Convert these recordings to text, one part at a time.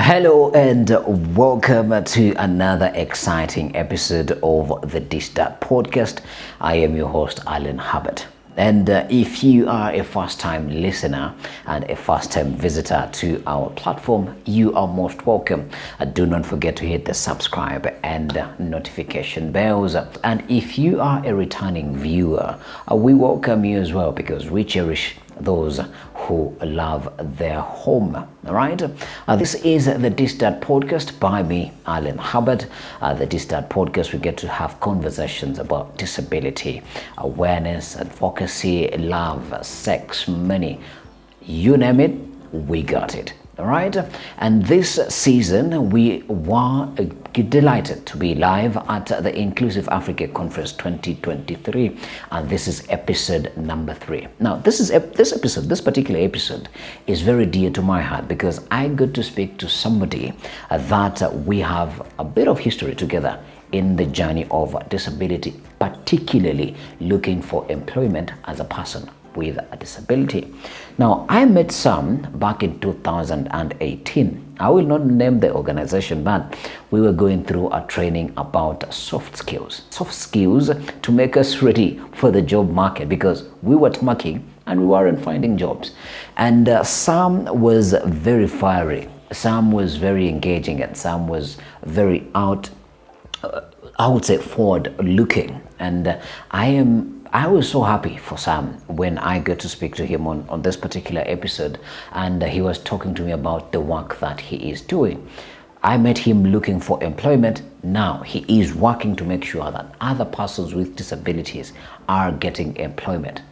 Hello and welcome to another exciting episode of the Distat podcast. I am your host, Alan Hubbard. And if you are a first-time listener and a first-time visitor to our platform, you are most welcome. Do not forget to hit the subscribe and notification bells. And if you are a returning viewer, we welcome you as well because we cherish those who love their home. All right. This is the Distat podcast by me, Alan Hubbard. The Distat podcast, we get to have conversations about disability, awareness, advocacy, love, sex, money, you name it, we got it. All right. And this season, we were delighted to be live at the Inclusive Africa Conference 2023, and this is episode number 3. Now, this particular episode is very dear to my heart because I got to speak to somebody that we have a bit of history together in the journey of disability, particularly looking for employment as a person with a disability. Now, I met Sam back in 2018. I will not name the organization, but we were going through a training about soft skills to make us ready for the job market because we were marking and we weren't finding jobs. And Sam was very fiery. Sam was very engaging, and Sam was very forward looking. And I was so happy for Sam when I got to speak to him on this particular episode, and he was talking to me about the work that he is doing. I met him looking for employment. Now he is working to make sure that other persons with disabilities are getting employment.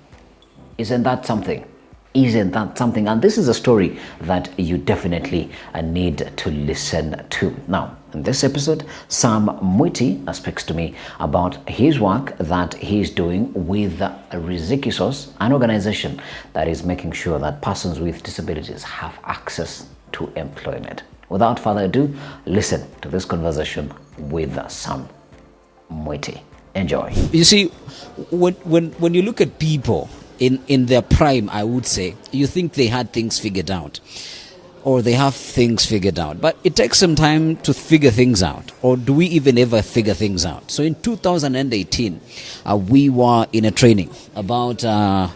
Isn't that something? And this is a story that you definitely need to listen to. Now, in this episode, Sam Muiti speaks to me about his work that he's doing with Riziki Source, an organization that is making sure that persons with disabilities have access to employment. Without further ado, listen to this conversation with Sam Muiti. Enjoy. You see, when you look at people in their prime, I would say, you think they had things figured out, or they have things figured out, but it takes some time to figure things out. Or do we even ever figure things out? So in 2018, we were in a training about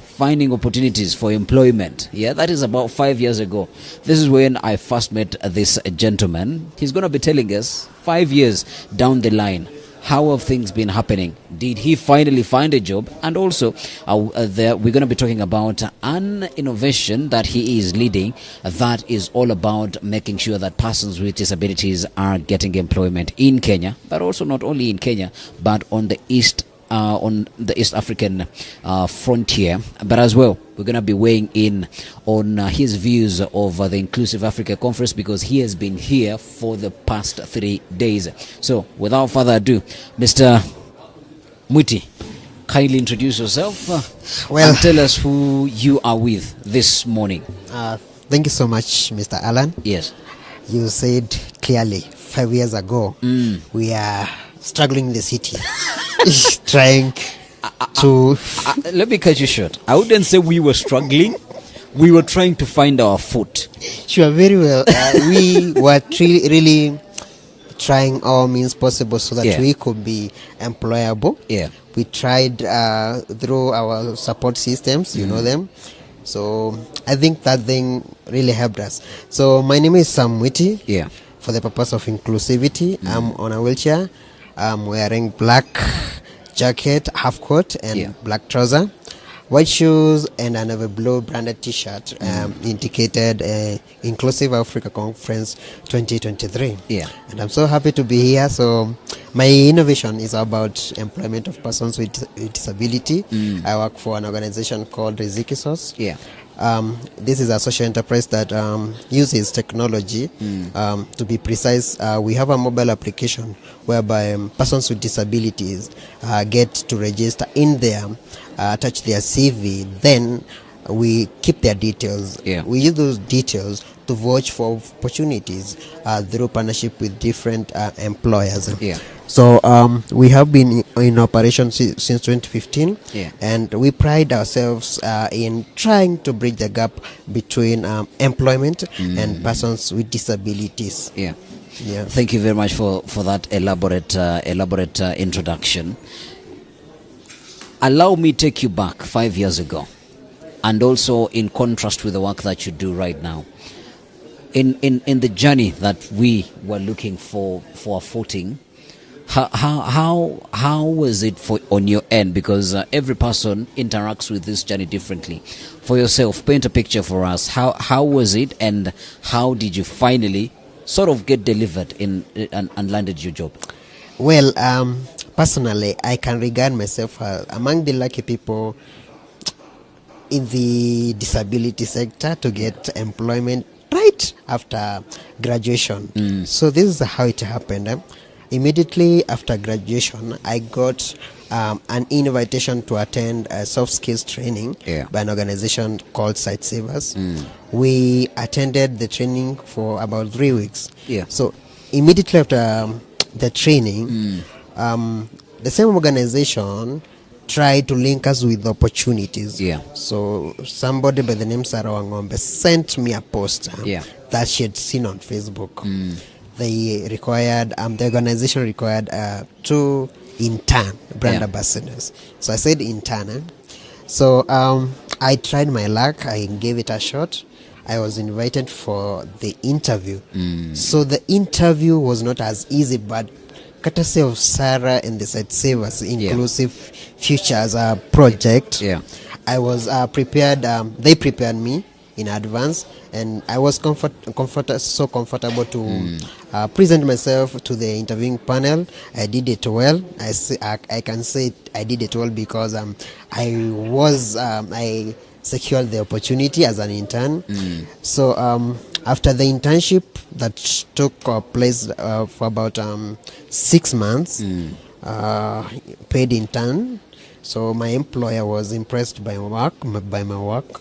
finding opportunities for employment. Yeah, that is about 5 years ago. This is when I first met this gentleman. He's going to be telling us 5 years down the line, how have things been happening? Did he finally find a job? And also, we're going to be talking about an innovation that he is leading that is all about making sure that persons with disabilities are getting employment in Kenya, but also not only in Kenya, but on the East African frontier. But as well, we're going to be weighing in on his views of the Inclusive Africa Conference because he has been here for the past 3 days. So, without further ado, Mr. Muiti, kindly introduce yourself and tell us who you are with this morning. Thank you so much, Mr. Alan. Yes. You said clearly 5 years ago, we are struggling in the city, trying to... let me cut you short. I wouldn't say we were struggling. We were trying to find our foot. Sure, very well. We were really trying all means possible so that we could be employable. Yeah. We tried through our support systems, you know them. So I think that thing really helped us. So my name is Sam Muiti. Yeah. For the purpose of inclusivity, I'm on a wheelchair. I'm wearing black jacket, half coat, and black trouser, white shoes, and another blue branded T-shirt indicated Inclusive Africa Conference 2023. Yeah. And I'm so happy to be here. So my innovation is about employment of persons with disability. I work for an organization called Riziki Source. Yeah. This is a social enterprise that uses technology. To be precise, we have a mobile application whereby persons with disabilities get to register in there, attach their CV, then we keep their details. We use those details to vouch for opportunities through partnership with different employers. So we have been in operation since 2015, Yeah. and we pride ourselves in trying to bridge the gap between employment and persons with disabilities. Yeah. Yeah. Thank you very much for that elaborate introduction. Allow me take you back 5 years ago, and also in contrast with the work that you do right now. In the journey that we were looking for a footing, how was it for on your end? Because every person interacts with this journey differently. For yourself, paint a picture for us. How was it, and how did you finally sort of get delivered and landed your job? Well, personally, I can regard myself among the lucky people in the disability sector to get employment right after graduation. So this is how it happened. Immediately after graduation, I got an invitation to attend a soft skills training by an organization called Site Savers. We attended the training for about 3 weeks. So immediately after the training, the same organization tried to link us with opportunities. So somebody by the name Sarah Wangombe sent me a poster that she had seen on Facebook. They required, the organization required 2 intern brand ambassadors. So I said intern. So I tried my luck. I gave it a shot. I was invited for the interview. So the interview was not as easy, but courtesy of Sarah and the Site Savers Inclusive Futures project, I was prepared. They prepared me in advance, and I was so comfortable to present myself to the interviewing panel. I did it well. I can say I did it well because I secured the opportunity as an intern. So after the internship that took place for about 6 months, paid intern. So my employer was impressed by my work.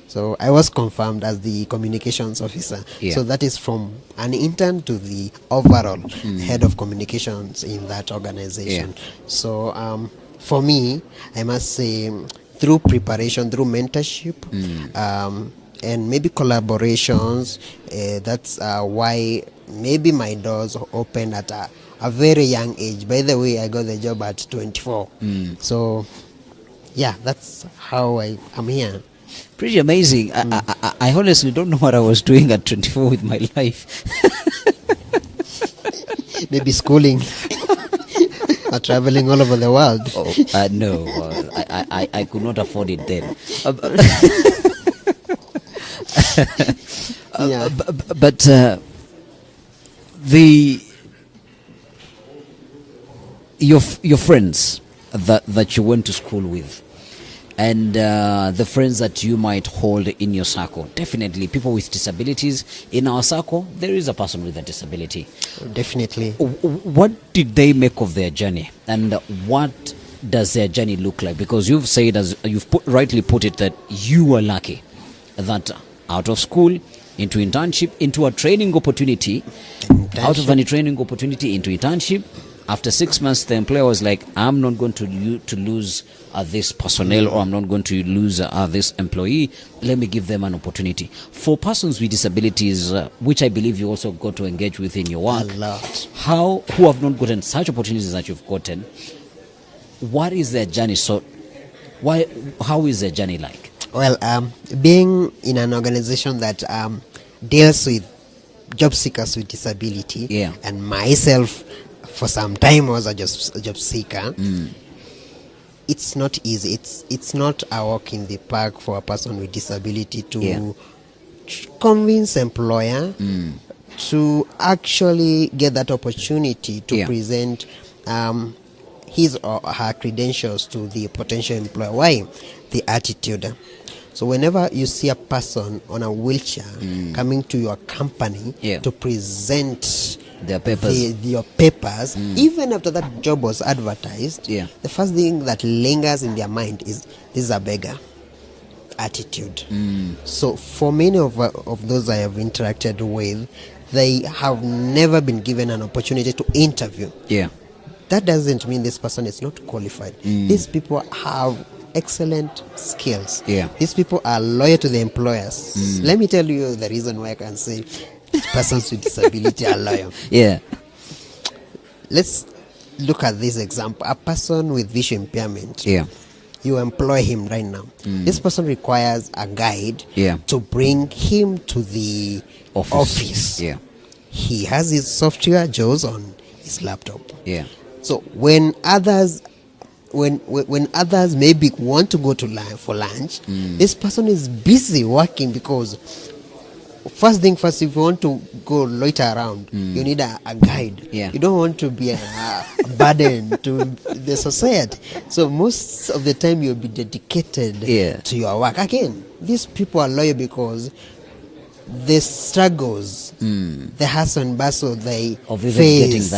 So I was confirmed as the communications officer. So that is from an intern to the overall head of communications in that organization. So for me, I must say, through preparation, through mentorship, and maybe collaborations, that's why maybe my doors opened at a very young age. By the way, I got the job at 24. So yeah, that's how I am here. Pretty amazing. I honestly don't know what I was doing at 24 with my life. Maybe schooling or traveling all over the world. No, I could not afford it then. But your friends that you went to school with, and the friends that you might hold in your circle, definitely people with disabilities. In our circle, there is a person with a disability. Definitely. What did they make of their journey, and what does their journey look like? Because you've said, as you've rightly put it, that you were lucky that out of school into internship, into a training opportunity, out of any training opportunity into internship. After 6 months, the employer was like, I'm not going to lose this personnel, or I'm not going to lose this employee. Let me give them an opportunity. For persons with disabilities, which I believe you also got to engage with in your work, a lot. Who have not gotten such opportunities that you've gotten, what is their journey? How is their journey like? Well, being in an organization that deals with job seekers with disability, and myself, for some time, was a job seeker. It's not easy. It's not a walk in the park for a person with disability to convince employer to actually get that opportunity to present his or her credentials to the potential employer. Why? The attitude. So whenever you see a person on a wheelchair coming to your company to present their papers, your papers, even after that job was advertised, the first thing that lingers in their mind is, this is a beggar attitude. So for many of those I have interacted with, they have never been given an opportunity to interview. that doesn't mean this person is not qualified. These people have excellent skills. Yeah. These people are loyal to the employers. Let me tell you the reason why I can say persons with disability are loyal. Yeah. Let's look at this example. A person with vision impairment. Yeah. You employ him right now. This person requires a guide Yeah. to bring him to the office. Yeah. He has his software JAWS on his laptop. Yeah. So when others maybe want to go to for lunch, this person is busy working, because first thing first, if you want to go loiter around, you need a guide. Yeah. You don't want to be a burden to the society. So most of the time you'll be dedicated to your work. Again, these people are loyal because the struggles, the hustle and bustle they Of even face,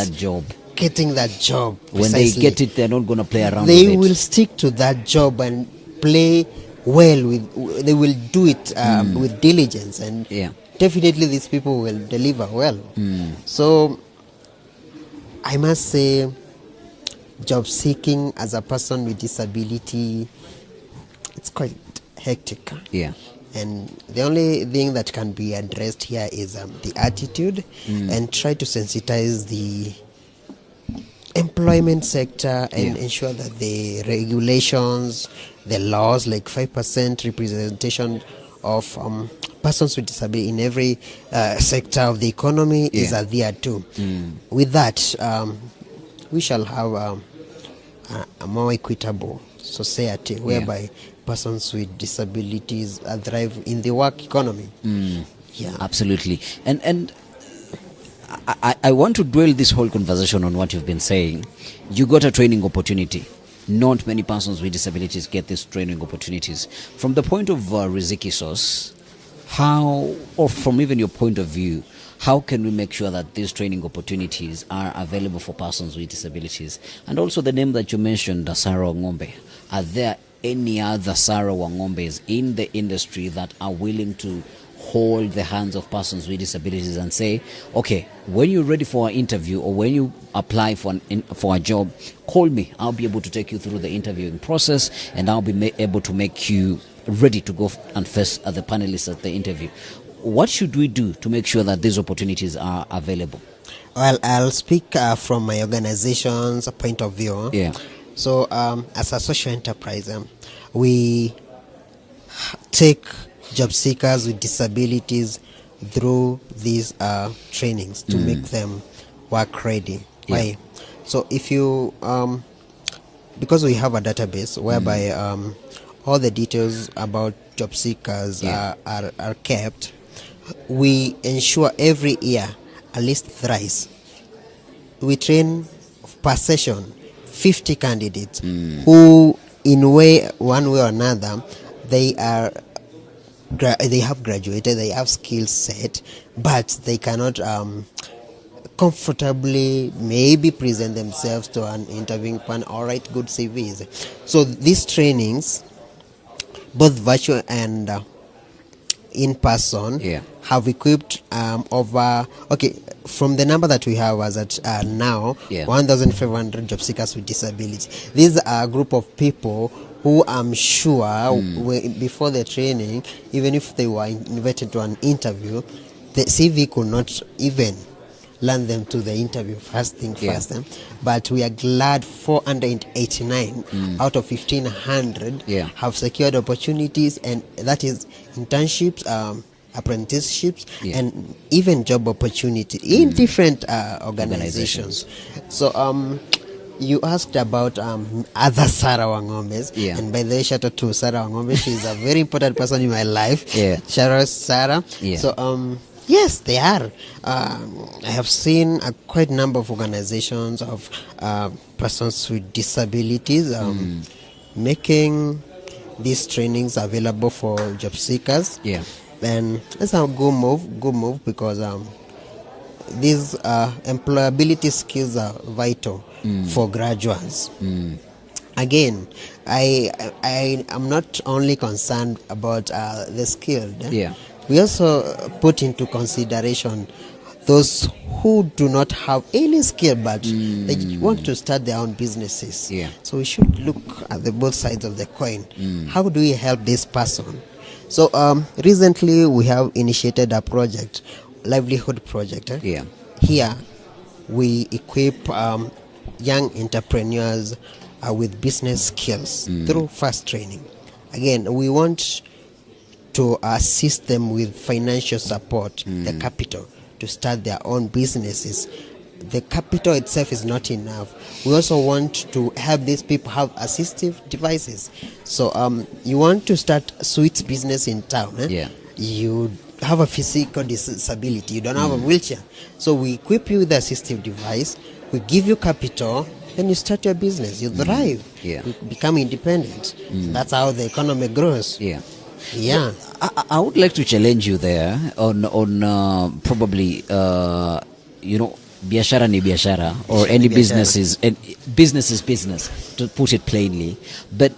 getting that job. When precisely. they get it, they're not going to play around They with it. will stick to that job and play well with. They will do it with diligence, and definitely these people will deliver well. So I must say, job seeking as a person with disability, it's quite hectic. Yeah. And the only thing that can be addressed here is the attitude, and try to sensitize the employment sector and ensure that the regulations, the laws, like 5% representation of persons with disability in every sector of the economy is adhered to. With that, we shall have a more equitable society whereby persons with disabilities thrive in the work economy. Yeah, absolutely. And I want to dwell this whole conversation on what you've been saying. You got a training opportunity. Not many persons with disabilities get these training opportunities. From the point of Riziki Source, how, or from even your point of view, how can we make sure that these training opportunities are available for persons with disabilities? And also the name that you mentioned, Sarah Wangombe. Are there any other Sarah Wangombes in the industry that are willing to hold the hands of persons with disabilities and say, okay, when you're ready for an interview or when you apply for a job, call me. I'll be able to take you through the interviewing process, and I'll be able to make you ready to go and face the panelists at the interview. What should we do to make sure that these opportunities are available? Well, I'll speak from my organization's point of view. Yeah. So as a social enterprise, we take job seekers with disabilities through these trainings to make them work ready. Why? So if you, because we have a database whereby all the details about job seekers are kept, we ensure every year, at least thrice, we train per session 50 candidates who, in one way or another, they have graduated, they have skills set, but they cannot comfortably maybe present themselves to an interviewing panel or write good CVs. So these trainings, both virtual and in person, have equipped from the number that we have as at now, 1,500 job seekers with disabilities. These are a group of people who I'm sure before the training, even if they were invited to an interview, the CV could not even land them to the interview first. But we are glad 489 out of 1,500 have secured opportunities, and that is internships, apprenticeships, and even job opportunity in different organizations. So you asked about other Sarah Wangombes, and by the way, shout out to Sarah Wangombe. She is a very important person in my life. Shout out Sarah. So yes, they are. I have seen a quite number of organizations of persons with disabilities making these trainings available for job seekers. And that's a good move, because these employability skills are vital for graduates. Again, I am not only concerned about the skilled. We also put into consideration those who do not have any skill but they want to start their own businesses. Yeah. So we should look at the both sides of the coin. How do we help this person? So recently we have initiated a project, livelihood project. Yeah. Here we equip young entrepreneurs with business skills through fast training. Again, we want to assist them with financial support, the capital, to start their own businesses. The capital itself is not enough. We also want to help these people have assistive devices. So you want to start sweets business in town. Yeah. You have a physical disability, you don't have a wheelchair. So we equip you with the assistive device, we give you capital, then you start your business, you thrive, Yeah. you become independent. That's how the economy grows. Yeah. Yeah. I would like to challenge you there on probably biashara ni biashara, or any business is business, to put it plainly. But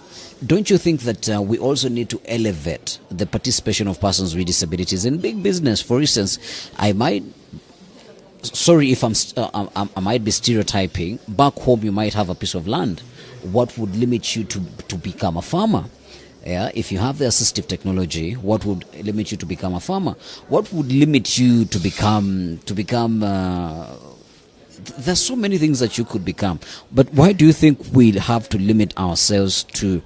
don't you think that we also need to elevate the participation of persons with disabilities in big business? For instance, I might be stereotyping. Back home, you might have a piece of land. What would limit you to become a farmer? Yeah, if you have the assistive technology, what would limit you to become a farmer? What would limit you to become? There's so many things that you could become. But why do you think we have to limit ourselves to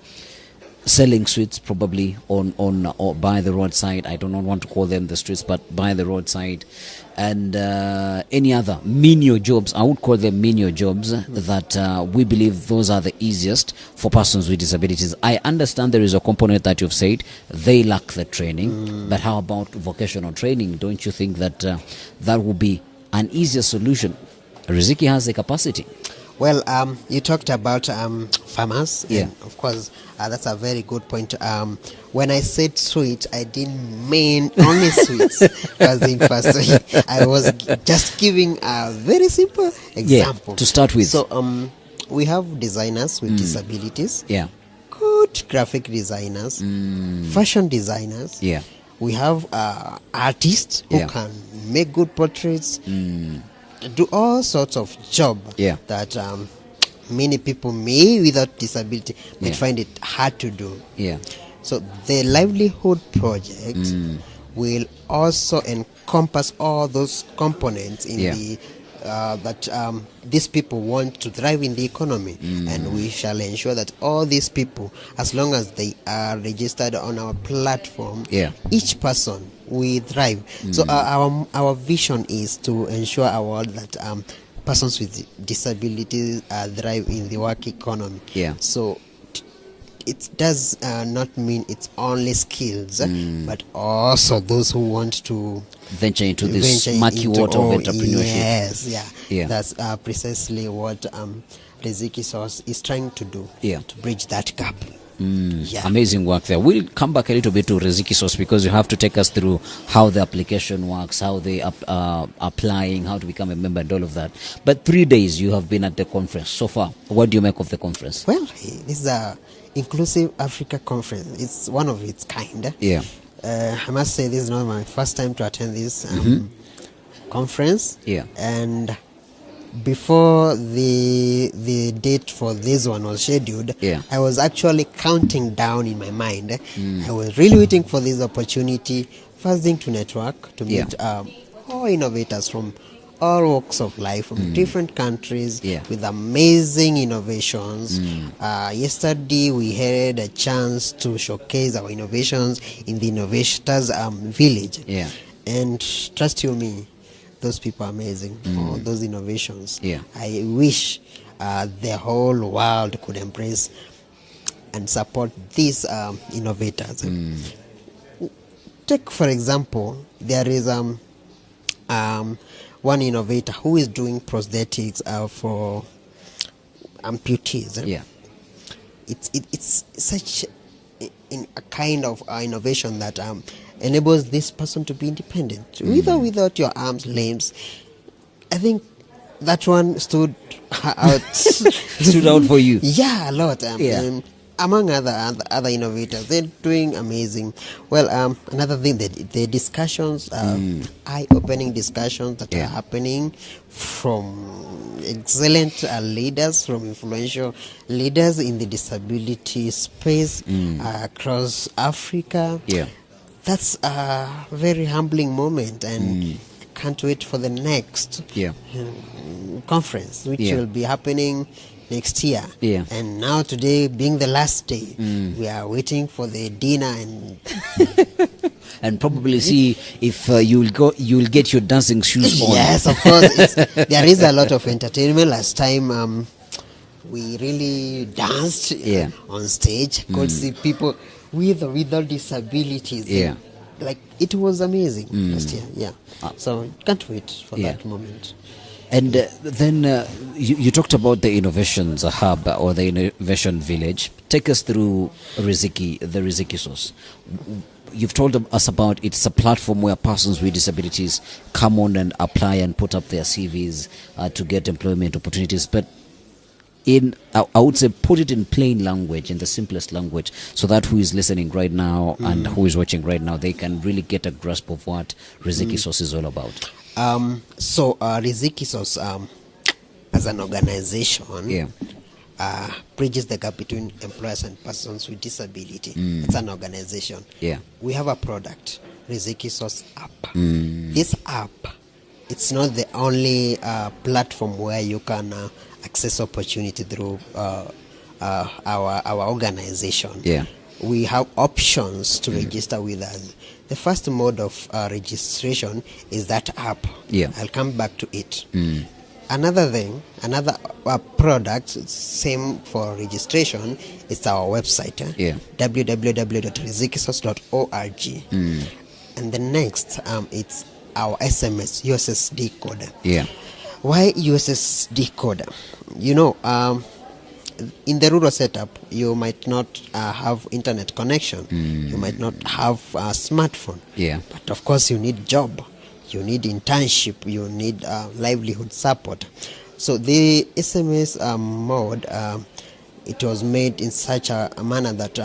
selling sweets, probably on or by the roadside? I do not want to call them the streets, but by the roadside, and any other menial jobs. I would call them menial jobs that we believe those are the easiest for persons with disabilities. I understand there is a component that you've said they lack the training, but how about vocational training? Don't you think that that would be an easier solution? Riziki has the capacity. Well, you talked about farmers. Yeah. And of course, that's a very good point. When I said sweet, I didn't mean only sweets. Because in first, I was just giving a very simple example. Yeah, to start with. So, we have designers with disabilities. Yeah. Good graphic designers. Fashion designers. Yeah. We have artists who can make good portraits. Do all sorts of job that many people may without disability might find it hard to do. Yeah. So the livelihood project will also encompass all those components in the that these people want to thrive in the economy, and we shall ensure that all these people, as long as they are registered on our platform, each person will thrive. So our vision is to ensure our world that persons with disabilities thrive in the work economy. So it does not mean it's only skills, but also those who want to venture into this murky water of entrepreneurship. Yes, that's precisely what Riziki Source is trying to do, to bridge that gap. Amazing work there. We'll come back a little bit to Riziki Source, because you have to take us through how the application works, how they are applying, how to become a member, and all of that. But 3 days you have been at the conference so far. What do you make of the conference? Well, this is a Inclusive Africa conference. It's one of its kind. I must say this is not my first time to attend this conference. And before the date for this one was scheduled, I was actually counting down in my mind. I was really waiting for this opportunity, first thing to network, to meet all innovators from all walks of life, from different countries, with amazing innovations. Yesterday we had a chance to showcase our innovations in the Innovators Village. And trust you me, those people are amazing for those innovations. I wish the whole world could embrace and support these innovators. Take, for example, there is one innovator who is doing prosthetics for amputees. It's such a kind of innovation that enables this person to be independent, with or without your arms, limbs. I think that one stood out. Stood out for you? Yeah, a lot. among other innovators. They're doing amazing. Well, another thing, the discussions, eye-opening discussions that are happening from excellent leaders, from influential leaders in the disability space across Africa. Yeah. That's a very humbling moment, and can't wait for the next conference, which will be happening next year. Yeah. And now today being the last day, we are waiting for the dinner and probably see if you'll get your dancing shoes on. Yes, of course. There is a lot of entertainment. Last time we really danced on stage. Could see people with or without disabilities. Yeah. Like, it was amazing last year. Yeah. So can't wait for that moment. And then you talked about the Innovations Hub or the Innovation Village. Take us through the Riziki Source. You've told us about it's a platform where persons with disabilities come on and apply and put up their CVs to get employment opportunities. But I would say put it in plain language, in the simplest language, so that who is listening right now and who is watching right now, they can really get a grasp of what Riziki Source is all about. So Riziki Source, as an organization, bridges the gap between employers and persons with disability. It's an organization. Yeah. We have a product, Riziki Source app. This app, it's not the only platform where you can access opportunity through our organization. Yeah. We have options to register with us. The first mode of registration is that app. Yeah. I'll come back to it. Another thing, another product, same for registration, is our website. www.rizikisource.org. And the next, it's our SMS, USSD code. Yeah. Why USSD code? You know, in the rural setup, you might not have internet connection. You might not have a smartphone. Yeah. But of course, you need job. You need internship. You need livelihood support. So the SMS mode, it was made in such a manner that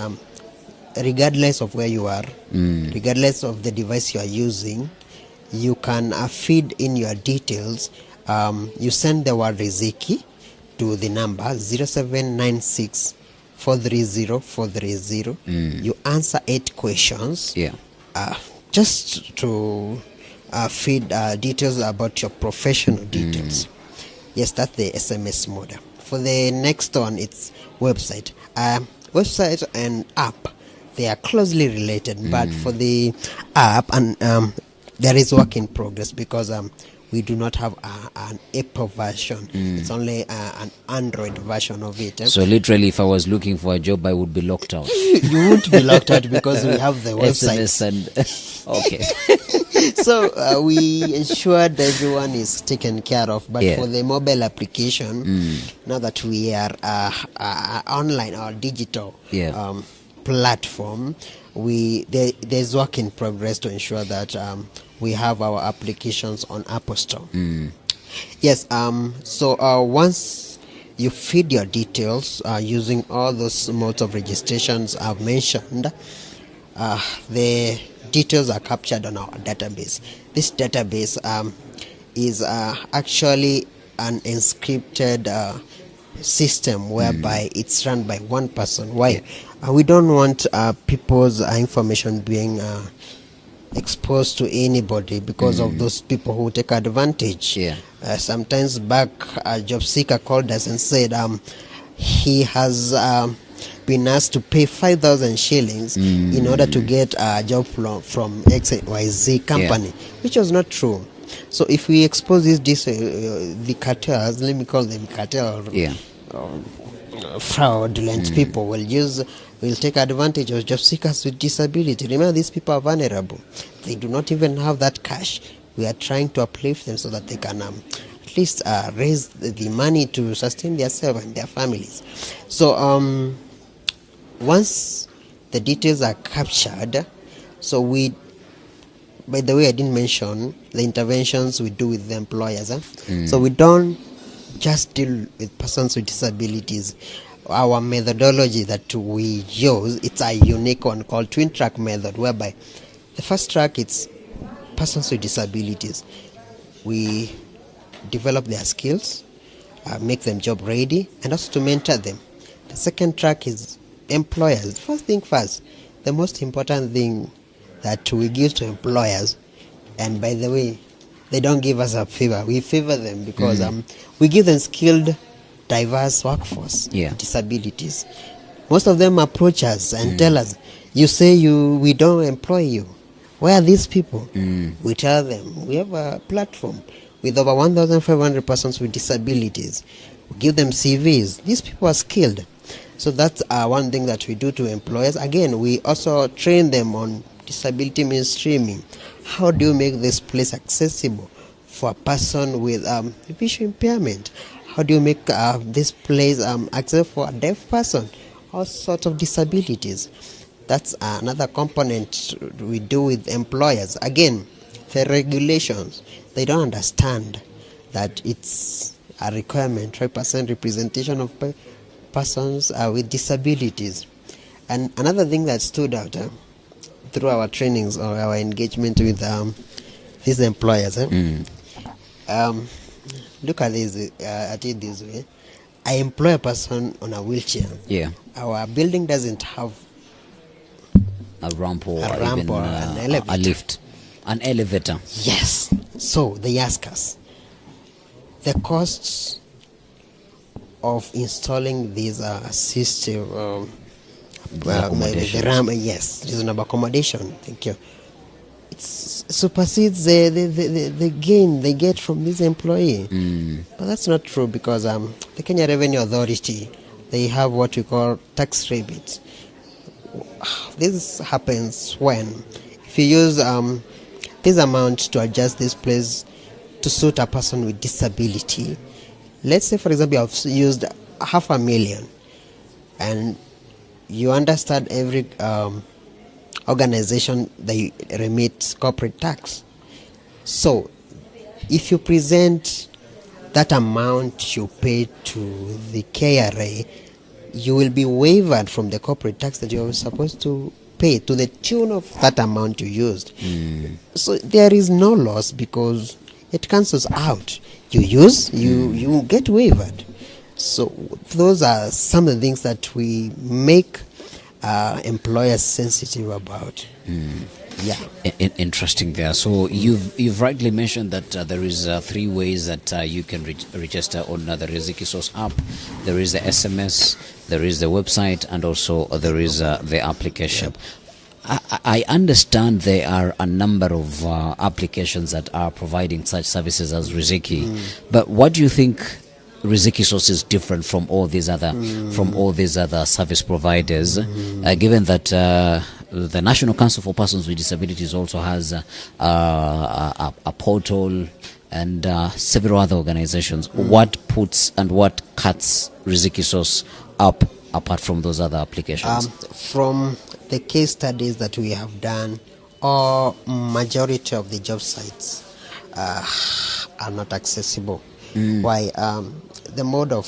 regardless of where you are, regardless of the device you are using, you can feed in your details. You send the word Riziki to the number 0796 430 430. You answer 8 questions. Yeah. Just to feed details about your professional details. Yes, that's the SMS mode. For the next one, it's website. Website and app, they are closely related, but for the app, and there is work in progress because we do not have an Apple version. It's only an Android version of it. So literally, if I was looking for a job, I would be locked out. You won't be locked out because we have the website. SMS and okay. So we ensured everyone is taken care of. But for the mobile application, now that we are online or digital platform, there's work in progress to ensure that we have our applications on Apple Store. Yes. So once you feed your details using all those modes of registrations I've mentioned, the details are captured on our database. This database is actually an encrypted system whereby it's run by one person. Why? We don't want people's information being exposed to anybody because of those people who take advantage. Sometimes back, a job seeker called us and said he has been asked to pay 5,000 shillings in order to get a job from XYZ company, which was not true. So if we expose the cartels, let me call them cartel, fraudulent people will take advantage of job seekers with disability. Remember, these people are vulnerable. They do not even have that cash. We are trying to uplift them so that they can at least raise the money to sustain themselves and their families. So once the details are captured, so by the way, I didn't mention the interventions we do with the employers. So we don't just deal with persons with disabilities. our methodology that we use, it's a unique one called twin track method, whereby the first track, it's persons with disabilities. We develop their skills, make them job ready, and also to mentor them. The second track is employers. First thing first, the most important thing that we give to employers, and by the way, they don't give us a favor, we favor them because we give them skilled, diverse workforce with disabilities. Most of them approach us and tell us, you say we don't employ you. Where are these people? We tell them we have a platform with over 1,500 persons with disabilities. We give them CVs. These people are skilled. So that's one thing that we do to employers. Again, we also train them on disability mainstreaming. How do you make this place accessible for a person with vision impairment? How do you make this place accessible for a deaf person? All sorts of disabilities. That's another component we do with employers. Again, the regulations, they don't understand that it's a requirement, 5% representation of persons with disabilities. And another thing that stood out through our trainings or our engagement with these employers, look at it this way. I employ a person on a wheelchair. Yeah. Our building doesn't have a ramp or an elevator. A lift, an elevator. Yes. So they ask us the costs of installing these assistive accommodations. the ramp. Yes, reasonable accommodation. Thank you. It supersedes the gain they get from this employee. But that's not true because the Kenya Revenue Authority, they have what we call tax rebates. This happens when if you use this amount to adjust this place to suit a person with disability. Let's say, for example, I've used 500,000 and you understand every organization, they remit corporate tax. So if you present that amount you pay to the KRA, you will be waived from the corporate tax that you are supposed to pay to the tune of that amount you used. So there is no loss because it cancels out. You use, you get waived. So those are some of the things that we make employers sensitive about. Yeah. Interesting there. So you've rightly mentioned that there is 3 ways that you can register on the Riziki Source app. There is the SMS, there is the website, and also there is the application. I understand there are a number of applications that are providing such services as Riziki, but what do you think Riziki Source is different from all these other service providers, given that the National Council for Persons with Disabilities also has a portal and several other organizations. What puts and what cuts Riziki Source up apart from those other applications? From the case studies that we have done, or majority of the job sites are not accessible. Why? The mode of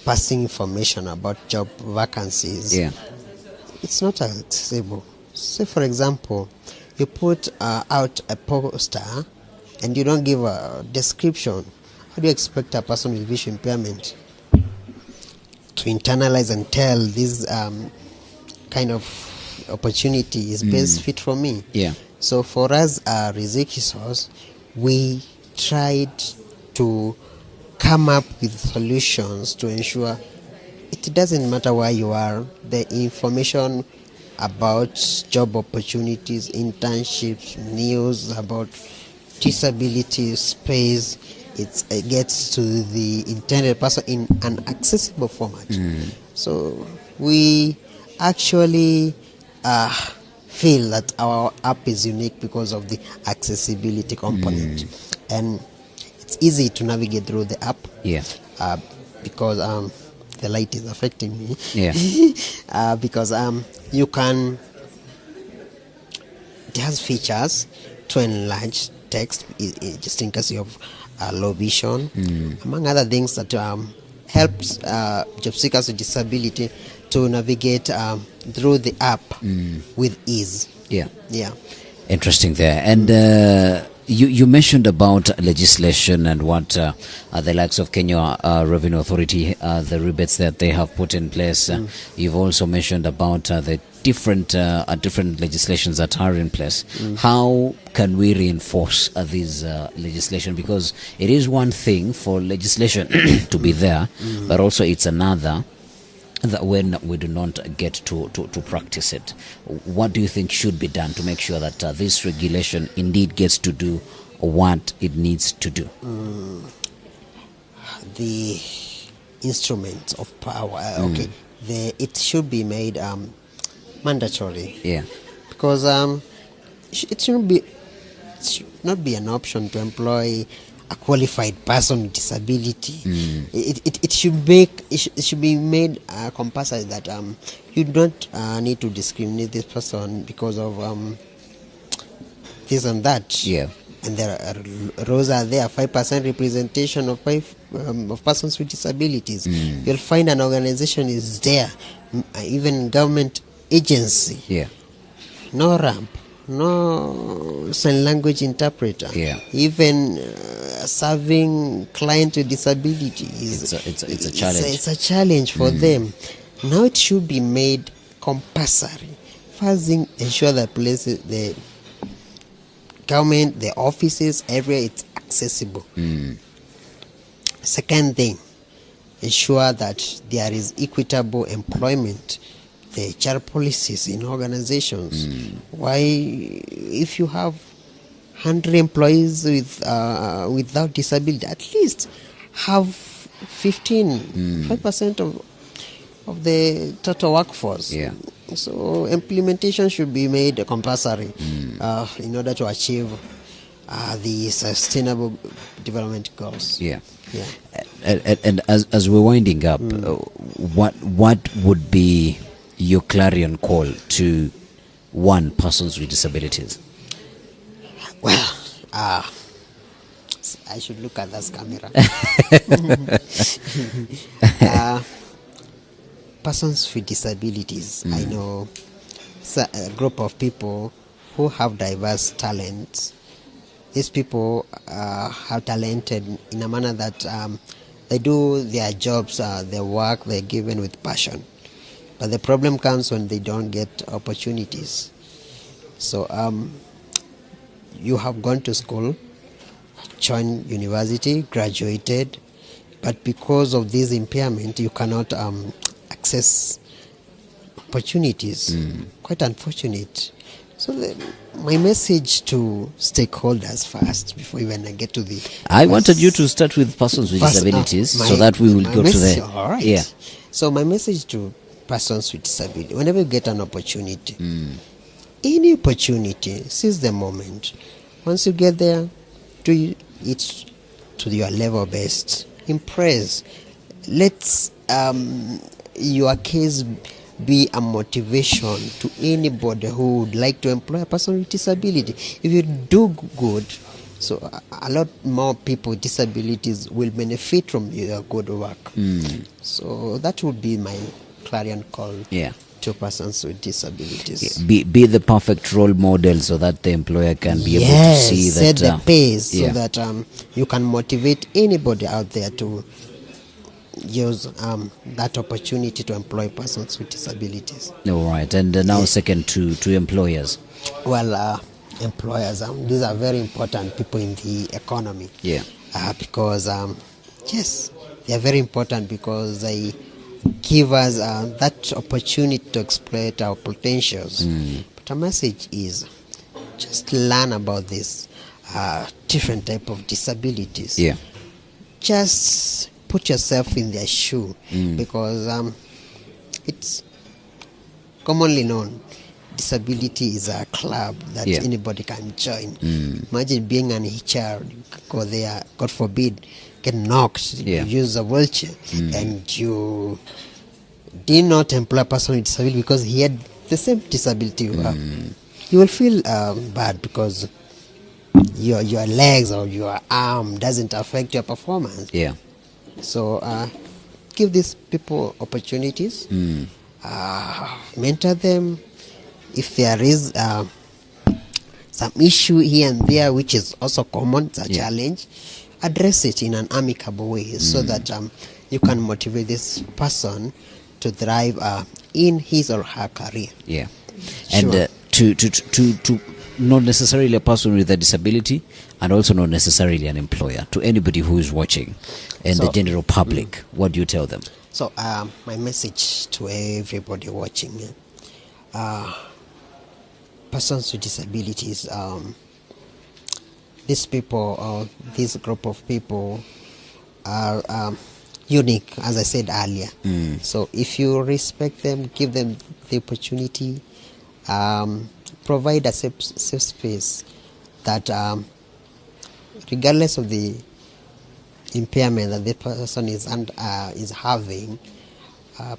passing information about job vacancies, it's not accessible. Say, for example, you put out a poster and you don't give a description. How do you expect a person with vision impairment to internalize and tell this kind of opportunity is best fit for me? So for us, Riziki Source, we tried to come up with solutions to ensure it doesn't matter where you are, the information about job opportunities, internships, news about disability space, it gets to the intended person in an accessible format. So we actually feel that our app is unique because of the accessibility component. And it's easy to navigate through the app because the light is affecting me. Because you can, it has features to enlarge text just in case you have low vision, among other things that helps job seekers with disability to navigate through the app with ease. Yeah. Yeah. Interesting there. And you mentioned about legislation and what the likes of Kenya Revenue Authority, the rebates that they have put in place. You've also mentioned about the different legislations that are in place. How can we reinforce these legislation? Because it is one thing for legislation to be there, but also it's another that when we do not get to practice it. What do you think should be done to make sure that this regulation indeed gets to do what it needs to do? The instruments of power, it should be made mandatory. Yeah. Because it should not be an option to employ a qualified person with disability. It should be made compulsory that you don't need to discriminate this person because of this and that. Yeah. And there are rules are there, 5% representation of persons with disabilities. You'll find an organization is there, even government agency. Yeah. No ramp, no sign language interpreter. Yeah. Even serving clients with disabilities. It's a challenge. It's a challenge for them. Now it should be made compulsory. First thing, ensure that places, the government, the offices, everywhere it's accessible. Second thing, ensure that there is equitable employment. The HR policies in organizations. Why, if you have 100 employees without disability, at least have 5% of the total workforce. Yeah. So implementation should be made compulsory in order to achieve the sustainable development goals. Yeah. Yeah. And as we're winding up, what would be your clarion call to persons with disabilities? Well, I should look at this camera. Persons with disabilities, I know it's a group of people who have diverse talents. These people are talented in a manner that they do their jobs, their work, they're given with passion. But the problem comes when they don't get opportunities. So you have gone to school, joined university, graduated, but because of this impairment, you cannot access opportunities. Quite unfortunate. So my message to stakeholders first, before even I get to the... I wanted you to start with persons with disabilities so that we will go to there. All right. Yeah. So my message to persons with disability, whenever you get an opportunity, any opportunity, seize the moment. Once you get there, do it to your level best. Impress. Let your case be a motivation to anybody who would like to employ a person with disability. If you do good, so a lot more people with disabilities will benefit from your good work. So that would be my clarion call to persons with disabilities. Be the perfect role model so that the employer can be able to see that. Set the pace so that you can motivate anybody out there to use that opportunity to employ persons with disabilities. All right. And now second to employers. Well, employers, these are very important people in the economy. Yeah. Because, yes, they are very important because they give us that opportunity to exploit our potentials. But the message is just learn about this different type of disabilities. Yeah. Just put yourself in their shoe because it's commonly known disability is a club that anybody can join. Imagine being an HR, you go there, God forbid, get knocked, you use a wheelchair, and you did not employ a person with disability because he had the same disability you have. You will feel bad because your legs or your arm doesn't affect your performance. Yeah. So give these people opportunities, mentor them. If there is some issue here and there, which is also common, it's a challenge, address it in an amicable way so that you can motivate this person to thrive in his or her career. Yeah. And to not necessarily a person with a disability, and also not necessarily an employer, to anybody who is watching and the general public, what do you tell them? So my message to everybody watching, persons with disabilities, these people, this group of people are unique, as I said earlier. So if you respect them, give them the opportunity, provide a safe space that regardless of the impairment that the person is having,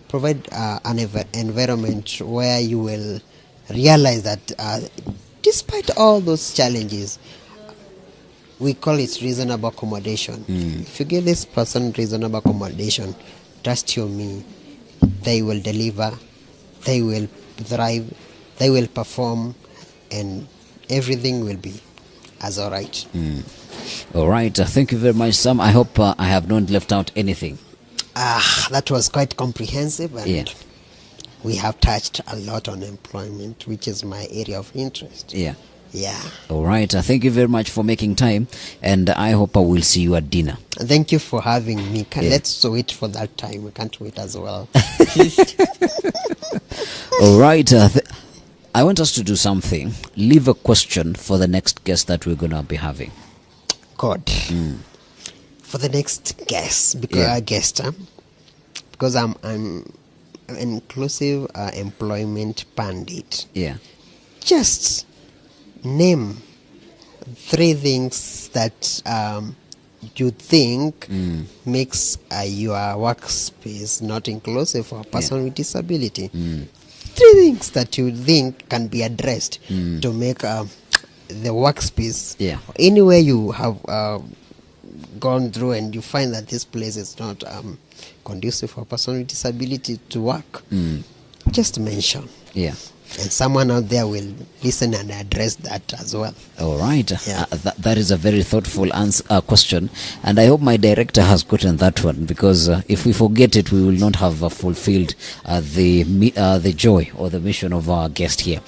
provide an environment where you will realize that despite all those challenges, we call it reasonable accommodation. If you give this person reasonable accommodation, trust you me, they will deliver, they will thrive, they will perform, and everything will be as all right. All right. Thank you very much, Sam. I hope I have not left out anything. That was quite comprehensive, and we have touched a lot on employment, which is my area of interest. Yeah. All right. Thank you very much for making time, and I hope I will see you at dinner. Thank you for having me. Let's wait for that time. We can't wait as well. All right. I want us to do something. Leave a question for the next guest that we're going to be having. God. For the next guest, because I'm an inclusive employment pandit. Yeah. Just name 3 things that you think makes your workspace not inclusive for a person with disability. 3 things that you think can be addressed to make the workspace, anywhere you have gone through and you find that this place is not conducive for a person with disability to work, just mention. And someone out there will listen and address that as well. All right. That is a very thoughtful question. And I hope my director has gotten that one, because if we forget it, we will not have fulfilled the joy or the mission of our guest here.